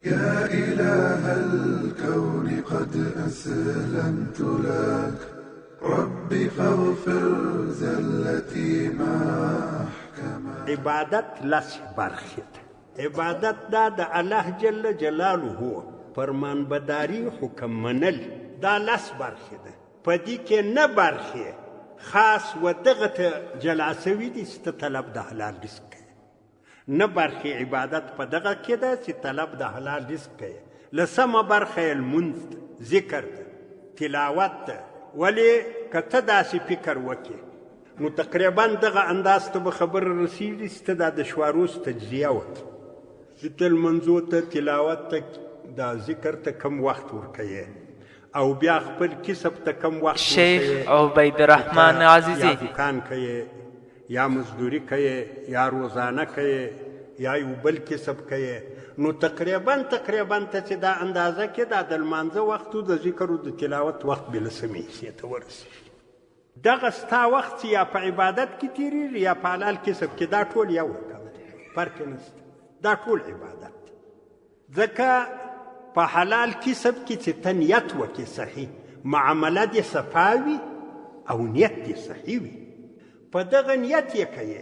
يا إله الكون قد أسلمت لك ربي فاغفر زلتي ما أحكمك. عبادت لس برخد عبادت دا د الله جل جلاله فرمان بداری حکم منل دا لس برخد پدی که نه برخی خاص و دغت جلاسوی دی ست طلب د حلال رزق نه برخی عبادت په دغه کې ده چې طلب د حلال رزق کوي لسمه برخه المنز ذکر ده تلاوت ده ولی که ته داسې فکر وکړې نو تقریبا دغه انداز ته به خبر رسیږي چې ته دا د شواروس تجزیه وکړې چې ته لمنځو ته تلاوت ته دا ذکر ته کم وخت ورکوې او بیا خپل کسب ته کم وخت شیخ عبیدالرحمن عزیزی یا دکان کوي یا مزدوری کوي یا روزانه کوي یا یو بل کسب کوي نو تقریبا ته چې دا اندازه کې دا د لمانځه وخت د ذکر او د تلاوت وخت به لسمې حصې ته ورسېږي دغه ستا وخت چې یا په عبادت کې تېرېږي یا په حلال کسب کې دا ټول یو فرق نشته دا ټول عبادت ځکه په حلال کسب کې چې ته نیت وکړې صحیح معامله دې صفا وي او نیت دې صحیح وي په دغه نیت یې کوي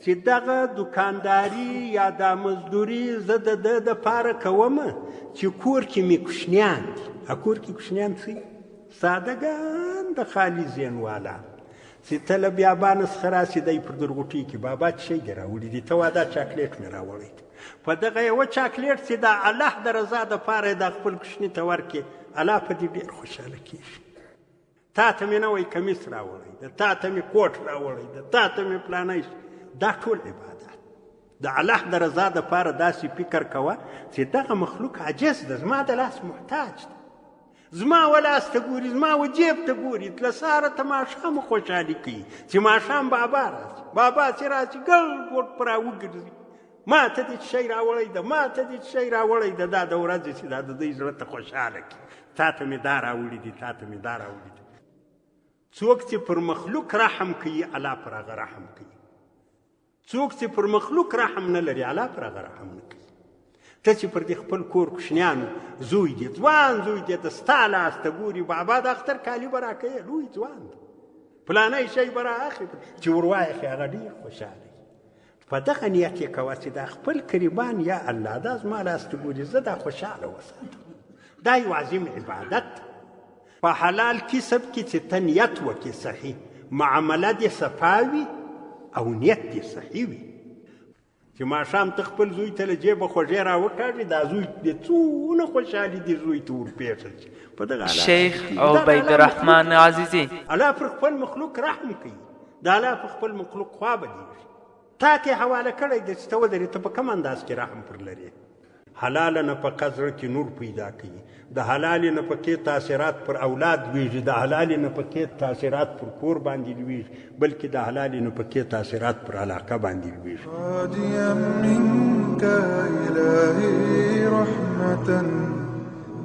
چې دغه دکانداري یا دا مزدوري زه د ده دپاره کومه چې کور کې مې کوشنیان دي کور کې کوشنیان څه سادهګان د خالي ذهن والا چې ته له بیابانه څخه راسې دی پر درغوټۍ کې بابا څه شی دې راوړي دي ته واده چاکلیټ مې راوړی په دغه یوه چاکلیټ چې د الله د رضا دپاره یې دا خپل کوشني ته ورکړې الله په دې ډېر خوشحاله کېږي تا ته مې نوی کمیس راوړی ده تا ته مې کوټ راوړی ده تا ته مې پلانی دا ټول عبادت د الله د رضا دپاره داسې فکر کوه چې دغه مخلوق عجز ده زما د لاس محتاج ده زما و لاس ته ګوري زما و جیب ته ګوري له سهاره ته ماښام خوشحالي کوي چې ماښام بابا راشي بابا چې راشي ګل ګوټ په راوګرځي ما ته دې شی راوړی ده ما ته دې شی راوړی ده دا د ورځې چې دا د دوی زړه ته خوشحاله کړي تا ته مې دا راوړي دي تا ته مې دا راوړي دي څوک چې پر مخلوق رحم کوي الله پر هغه رحم کوي څوک چې پر مخلوق رحم نه لري الله پر هغه رحم نه کوي ته چې پر دې خپل کور کوشنیانو زوی دې ځوان زوی دې د ستا لاس ته ګوري بابا د اختر کالي به راکوي لوی ځوان فلانی شی به رااخلي چې ور وایخي هغه ډېر خوشحاله په دغه نیت یې کوه چې دا خپل قریبان یا الله دا زما لاس ته ګوري زه دا خوشحاله وساتم دا یو عظیم عبادت په حلال کسب کې چې ته نیت وکړې صحیح معامله دې صفا وي او نیت دې صحیح وي چې ماښام ته خپل زوی ته له جیبه خوږې راوکاږي دا زوی دې څونه خوشحالي دې زوی ته ورپېښل شي په دغه شیخ عبیدالرحمن عزیزي الله پر خپل مخلوق رحم کوي د الله په خپل مخلوق خوا بدېږي تا ته حواله کړی دی چې ته ودرې ته په کوم انداز کې رحم پر لرې حلاله نفقه زړه کې نور پیدا کوي د حلالې نفقې تاثیرات پر اولاد ویږي د حلالې نفقې تاثیرات پر کور باندې لویږي بلکې د حلالې نفقې تاثیرات پر علاقه باندې لویږي راجيا منك إلهي رحمة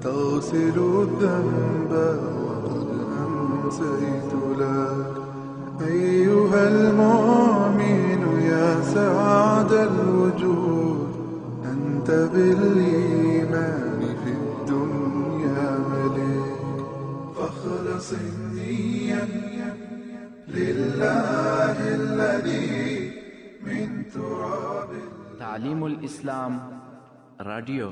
تغسل الذنب وقد أمسيت لك أيها المؤمن يا سعد الوجود أنت بالإيمان في الدنيا ملك فاخلص النية لله الذي من تراب تعليم الإسلام راديو